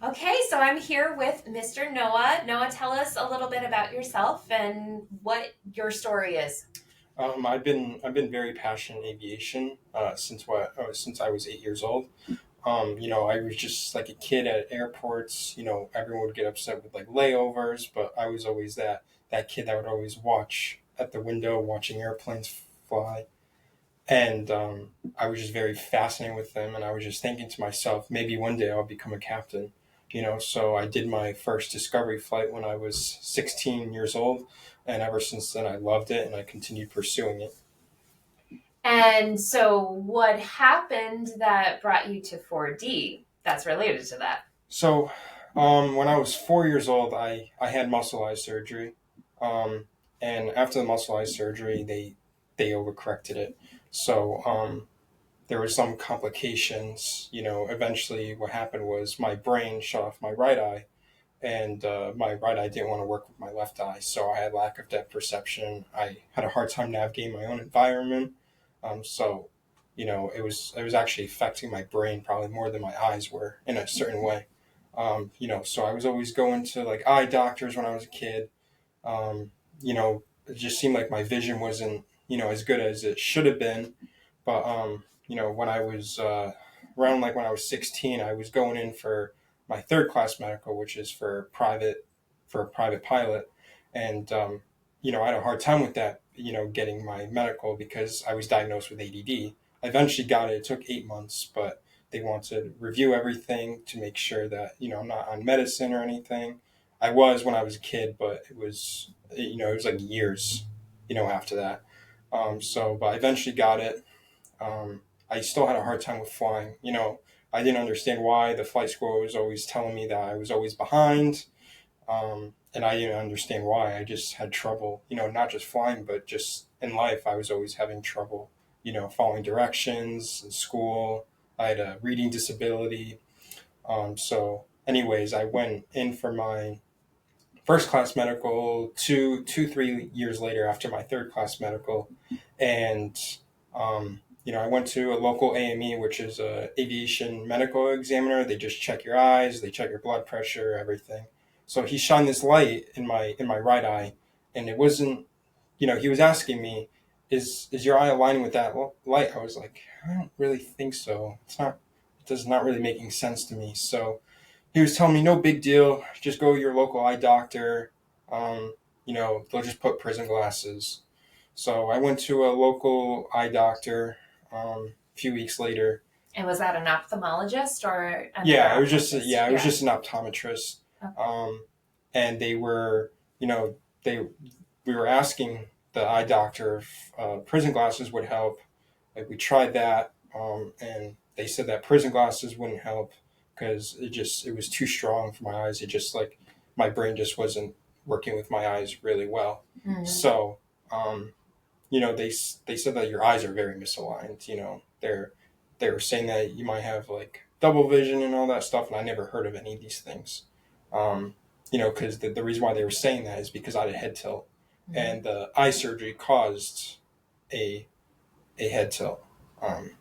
Okay, so I'm here with Mr. Noah. Noah, tell us a little bit about yourself and what your story is. I've been very passionate in aviation since I was 8 years old. I was just like a kid at airports. Everyone would get upset with like layovers, but I was always that kid that would always watch at the window, watching airplanes fly. And I was just very fascinated with them, and I was just thinking to myself, maybe one day I'll become a captain. So I did my first discovery flight when I was 16 years old, and ever since then I loved it, and I continued pursuing it. And so, what happened that brought you to 4D that's related to that? So, when I was 4 years old, I had muscle eye surgery, um, and after the muscle eye surgery, they overcorrected it. So, there were some complications. Eventually, what happened was my brain shut off my right eye, and my right eye didn't want to work with my left eye. So I had lack of depth perception. I had a hard time navigating my own environment. So, it was actually affecting my brain probably more than my eyes were in a certain way. So I was always going to like eye doctors when I was a kid. It just seemed like my vision wasn't as good as it should have been. But when I was around like when I was 16, I was going in for my third class medical, which is for a private pilot, and I had a hard time with that. Getting my medical because I was diagnosed with ADD. I eventually got it. It took 8 months, but they want to review everything to make sure that I'm not on medicine or anything. I was when I was a kid, but it was like years, after that. But I eventually got it. I still had a hard time with flying. I didn't understand why the flight school was always telling me that I was always behind, and I didn't understand why. I just had trouble. Not just flying, but just in life, I was always having trouble. Following directions in school. I had a reading disability. Anyways, I went in for my first class medical 3 years later after my third class medical, and I went to a local AME, which is a aviation medical examiner. They just check your eyes, they check your blood pressure, everything. So he shined this light in my right eye, and it wasn't. He was asking me, "Is your eye aligning with that light?" I was like, "I don't really think so. It's not. It does not really making sense to me." So he was telling me, no big deal. Just go to your local eye doctor. They'll just put prism glasses. So I went to a local eye doctor a few weeks later. And was that an ophthalmologist or another Yeah, it was optometrist? just an optometrist. Okay. Um, and they we were asking the eye doctor if prism glasses would help. Like we tried that, and they said that prism glasses wouldn't help because it was too strong for my eyes. It just like my brain just wasn't working with my eyes really well. Mhm. So, um, they said that your eyes are very misaligned. They were saying that you might have like double vision and all that stuff, and I never heard of any of these things. Because the reason why they were saying that is because I had a head tilt, Mhm. and the eye surgery caused a head tilt. Um,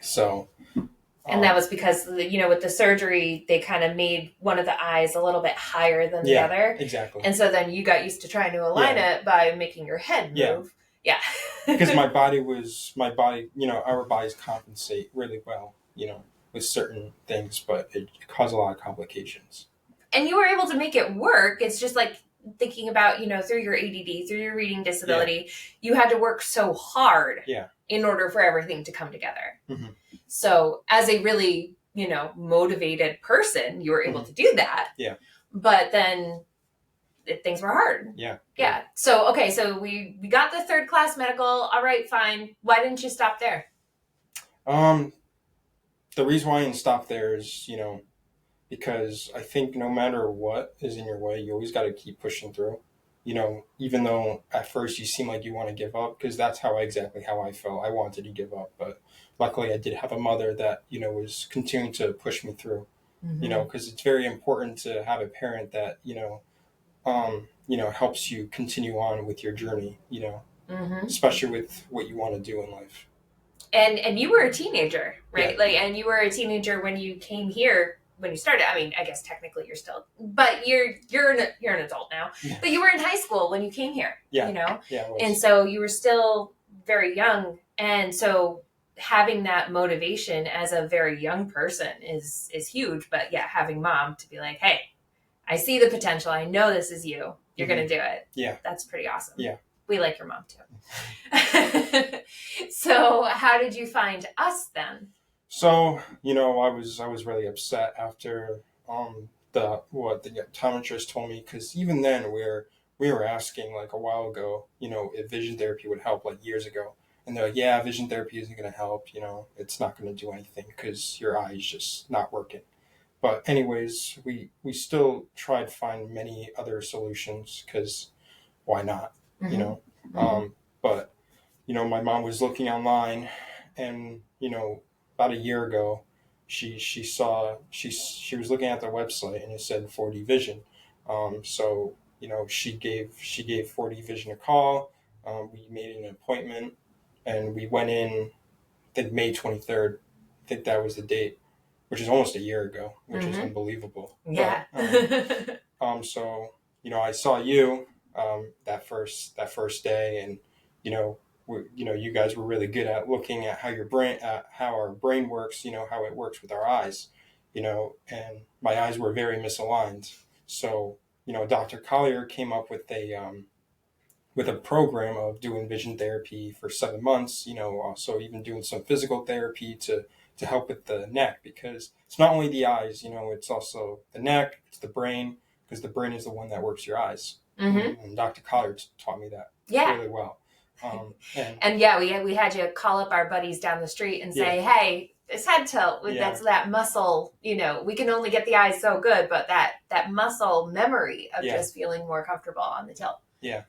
so, And that um, was because, with the surgery, they kind of made one of the eyes a little bit higher than the yeah, other. exactly. And so then you got used to trying to align Yeah, it by making your head yeah. move. Yeah. Because my body, our bodies compensate really well, with certain things, but it caused a lot of complications. And you were able to make it work. It's just like thinking about, through your ADD, through your reading Yeah, disability, you had to work so hard yeah. in order for everything to come together. Hmm. So, as a really, motivated person, you were able Hmm. to do that. Yeah, But then things were hard. yeah, yeah. Yeah. So, okay, so we got the third class medical. All right, fine. Why didn't you stop there? Um, the reason why I didn't stop there is, because I think no matter what is in your way, you always got to keep pushing through. Even though at first you seem like you want to give up, because that's exactly how I felt. I wanted to give up, but luckily I did have a mother that was continuing to push me through. Mm-hmm. Because it's very important to have a parent that helps you continue on with your journey. Mm-hmm. Especially with what you want to do in life. And you were a teenager, Yeah. right? Like, and you were a teenager when you came here. when you started. I mean, I guess technically you're still, but you're an adult now. Yeah. But you were in high school when you came here. Yeah. You know, Yeah. It was. and so you were still very young, and so having that motivation as a very young person is huge. But yeah, having mom to be like, hey, I see the potential. I know this is you. You're Mhm. going to do it. Yeah. That's pretty awesome. Yeah. We like your mom too. So how did you find us then? So, I was really upset after what the optometrist told me, because even then we were asking like a while ago, if vision therapy would help, like years ago. And they're like, yeah, vision therapy isn't going to help, it's not going to do anything because your eye is just not working. But anyways, we still tried to find many other solutions, because why not, Mm-hmm. you know? Mm-hmm. But my mom was looking online, and about a year ago, she was looking at the website, and it said 4D Vision. So she gave 4D Vision a call. We made an appointment, and we went in. I think May 23rd. I think that was the date, which is almost a year ago, which is Mm-hmm. unbelievable. Yeah. But, so I saw you that first day, and you guys were really good at looking at how our brain works, how it works with our eyes, and my eyes were very misaligned. So Dr. Collier came up with a program of doing vision therapy for 7 months. Also even doing some physical therapy to help with the neck, because it's not only the eyes, it's also the neck, it's the brain, because the brain is the one that works your eyes. Mm-hmm. And Dr. Collier taught me that really well. And yeah, we had you call up our buddies down the street and say, hey, this head tilt, that's that muscle, we can only get the eyes so good, but that muscle memory of just feeling more comfortable on the tilt. Yeah.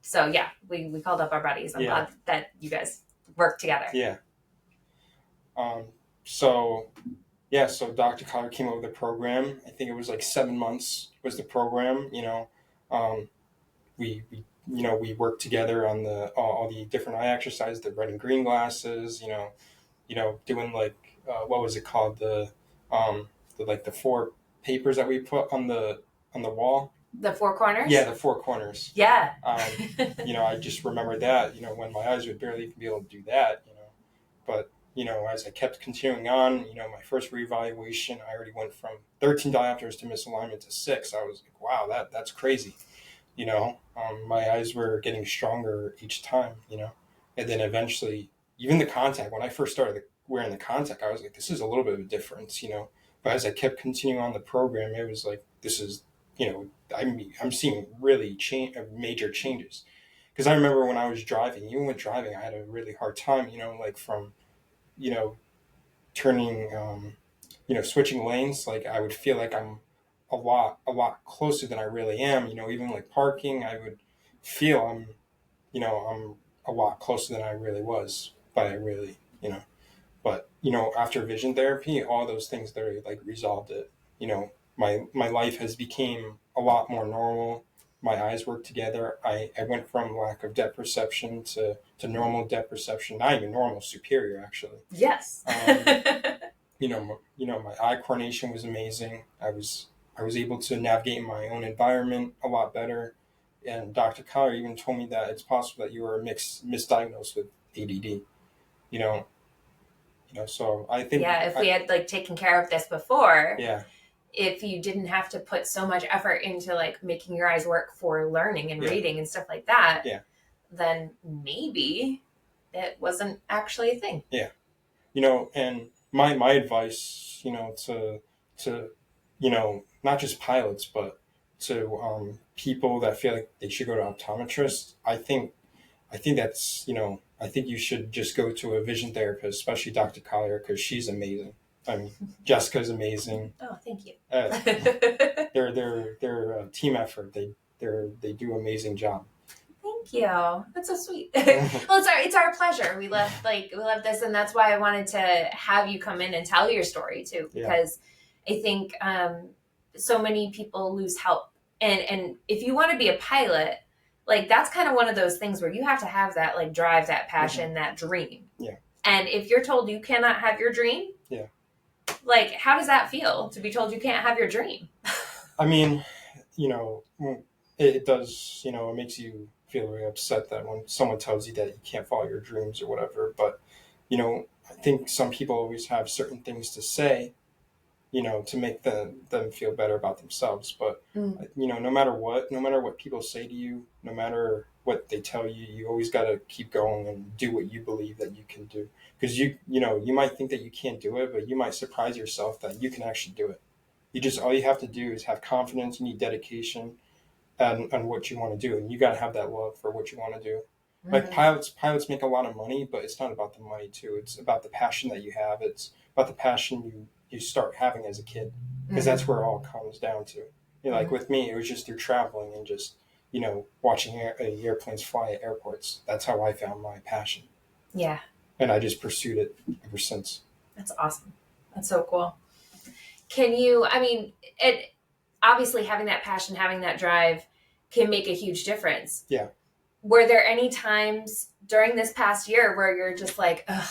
So yeah, we called up our buddies. I'm glad that you guys work together. Yeah. So Dr. Collier came up with a program. I think it was like 7 months was the program. We worked together on all the different eye exercises, the red and green glasses. Doing like what was it called, the 4 papers that we put on the wall. The 4 corners? Yeah, the 4 corners. Yeah. I just remember that, when my eyes would barely even be able to do that, But, as I kept continuing on, my first reevaluation, I already went from 13 diopters to misalignment to 6. I was like, wow, that's crazy. My eyes were getting stronger each time, And then eventually, even the contact, when I first started wearing the contact, I was like, this is a little bit of a difference, But as I kept continuing on the program, it was like, this is, I'm seeing really major changes. Because I remember when I was driving, even with driving, I had a really hard time, like from, turning, switching lanes. Like I would feel like I'm a lot closer than I really am. Even like parking, I would feel I'm a lot closer than I really was, but I really, But after vision therapy, all those things there like resolved it. My life has became a lot more normal. My eyes work together. I went from lack of depth perception to normal depth perception. Not even normal, superior actually. Yes. My eye coordination was amazing. I was able to navigate my own environment a lot better. And Dr. Collier even told me that it's possible that you were misdiagnosed with ADD. So I think if we had like taken care of this before, yeah, if you didn't have to put so much effort into like making your eyes work for learning and reading and stuff like that, then maybe it wasn't actually a thing. Yeah. And my advice, to not just pilots, but to people that feel like they should go to optometrists, I think that's, I think you should just go to a vision therapist, especially Dr. Collier, because she's amazing. I mean, Jessica's amazing. Oh, thank you. They're a team effort. They do an amazing job. Thank you. That's so sweet. Well, it's our pleasure. We love this, and that's why I wanted to have you come in and tell your story too, because I think so many people lose help, and if you want to be a pilot, like that's kind of one of those things where you have to have that like drive, that passion, that dream. Yeah. And if you're told you cannot have your dream, Like, how does that feel to be told you can't have your dream? I mean, you know, it does, it makes you feel very upset that when someone tells you that you can't follow your dreams or whatever. But, I think some people always have certain things to say, to make them feel better about themselves. But, Mm. no matter what people say to you, no matter what they tell you, you always got to keep going and do what you believe that you can do. Because you might think that you can't do it, but you might surprise yourself that you can actually do it. All you have to do is have confidence. You need dedication on what you want to do, and you got to have that love for what you want to do. Like Mm-hmm. pilots make a lot of money, but it's not about the money too. It's about the passion that you have. It's about the passion you start having as a kid, because Mm-hmm. that's where it all comes down to. Like Mm-hmm. with me, it was just through traveling and just watching airplanes fly at airports. That's how I found my passion, Yeah, and I just pursued it ever since. that's awesome. That's so cool. Can you, I mean, it obviously having that passion, having that drive can make a huge difference. Yeah. Were there any times during this past year where you're just like, ugh,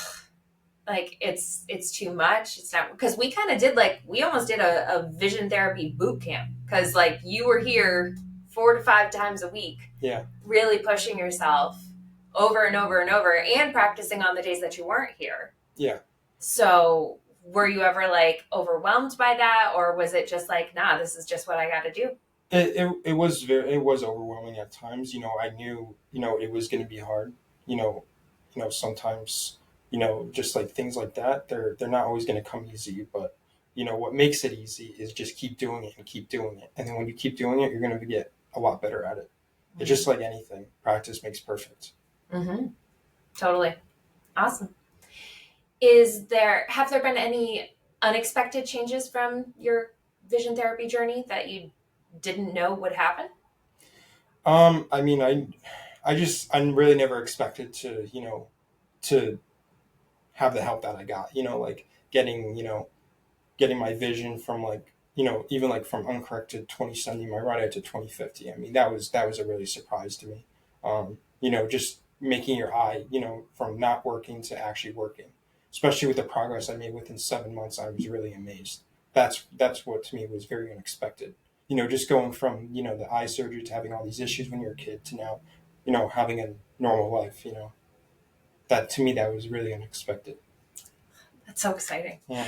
like it's too much? It's not, because we kind of did, like, we almost did a vision therapy boot camp, because like you were here 4 to 5 times a week, Yeah. really pushing yourself over and over and over, and practicing on the days that you weren't here. Yeah. So were you ever like overwhelmed by that, or was it just like, nah, this is just what I got to do? It was overwhelming at times. I knew it was going to be hard. Sometimes just like things like that, they're not always going to come easy. But what makes it easy is just keep doing it and keep doing it, and then when you keep doing it, you're going to get a lot better at it. It's just like anything. Practice makes perfect. Mm-hmm. Totally. Awesome. Have there been any unexpected changes from your vision therapy journey that you didn't know would happen? I mean, I really never expected to have the help that I got. Like getting my vision from, like, even like from uncorrected 2070 my right eye to 2050. I mean, that was a really surprise to me. Just making your eye, from not working to actually working, especially with the progress I made within 7 months. I was really amazed. That's what to me was very unexpected. Just going from the eye surgery to having all these issues when you're a kid to now having a normal life. That to me, that was really unexpected. That's so exciting. Yeah.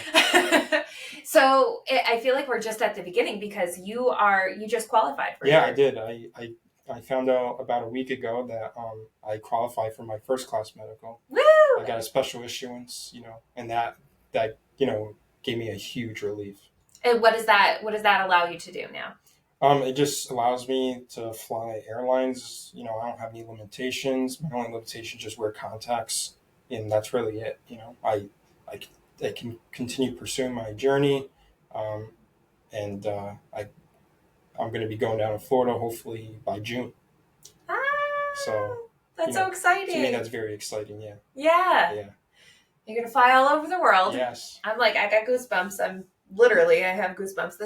So I feel like we're just at the beginning, because you just qualified for Yeah, I your. did. I found out about a week ago that I qualified for my first class medical. Woo! I got a special issuance, and that gave me a huge relief. And what does that allow you to do now? It just allows me to fly airlines. I don't have any limitations. My only limitation is just wear contacts, and that's really it. I, I can continue pursuing my journey, um, and I'm going to be going down to Florida hopefully by June. Ah, So that's so exciting. to me, that's very exciting. Yeah. Yeah. Yeah. You're gonna fly all over the world. Yes. I'm like, I got goosebumps. I have goosebumps.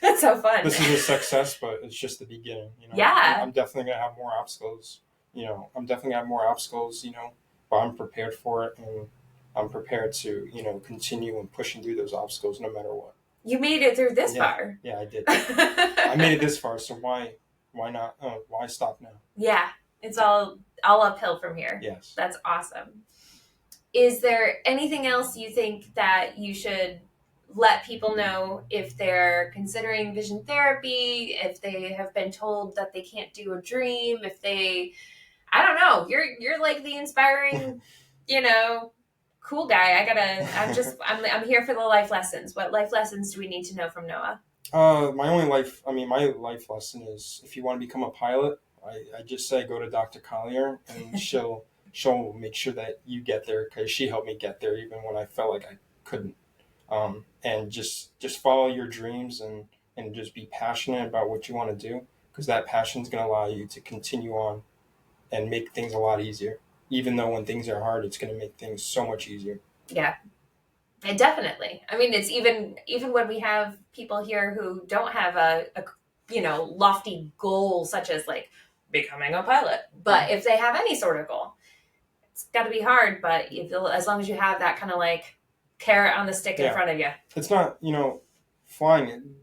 That's so fun. This is a success, but it's just the beginning. Yeah. I'm definitely gonna have more obstacles. I'm definitely gonna have more obstacles. But I'm prepared for it, and I'm prepared to continue and pushing through those obstacles no matter what. You made it through this far. Yeah, I did. I made it this far, so why not? Why stop now? Yeah, it's all uphill from here. Yes. That's awesome. Is there anything else you think that you should let people know if they're considering vision therapy, if they have been told that they can't do a dream, if they, I don't know, you're like the inspiring, cool guy. I'm here for the life lessons. What life lessons do we need to know from Noah? My life lesson is, if you want to become a pilot, I just say go to Dr. Collier, and she'll make sure that you get there, because she helped me get there even when I felt like I couldn't. And just follow your dreams, and just be passionate about what you want to do, because that passion is going to allow you to continue on and make things a lot easier. Even though when things are hard, it's going to make things so much easier. Yeah. And definitely. I mean, it's even when we have people here who don't have a lofty goal, such as like becoming a pilot, but if they have any sort of goal, it's got to be hard. But as long as you have that kind of like carrot on the stick in Yeah. front of you. It's not, flying,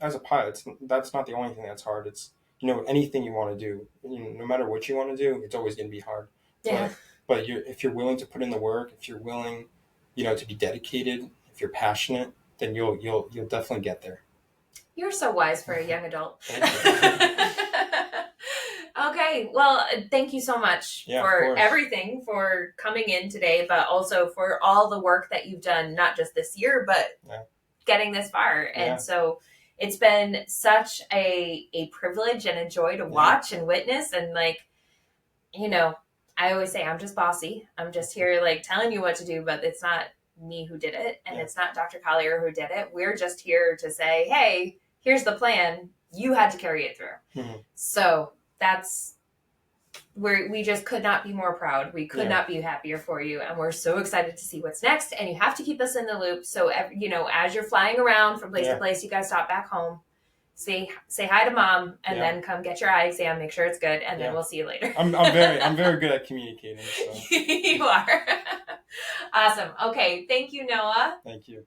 as a pilot, that's not the only thing that's hard. It's, anything you want to do, no matter what you want to do, it's always going to be hard. Yeah. But if you're willing to put in the work, if you're willing, to be dedicated, if you're passionate, then you'll definitely get there. You're so wise for a young adult. Thank you. Okay, well, thank you so much for everything, for coming in today, but also for all the work that you've done, not just this year, but getting this far. And so it's been such a privilege and a joy to watch and witness. And like, I always say I'm just bossy. I'm just here like telling you what to do, but it's not me who did it. And it's not Dr. Collier who did it. We're just here to say, hey, here's the plan. You had to carry it through. Mm-hmm. So that's where we just could not be more proud. We could not be happier for you. And we're so excited to see what's next. And you have to keep us in the loop. So, as you're flying around from place to place, you got to stop back home, say hi to mom, and then come get your eye exam, make sure it's good. And then we'll see you later. I'm very good at communicating. So. You are. Awesome. Okay. Thank you, Noah. Thank you.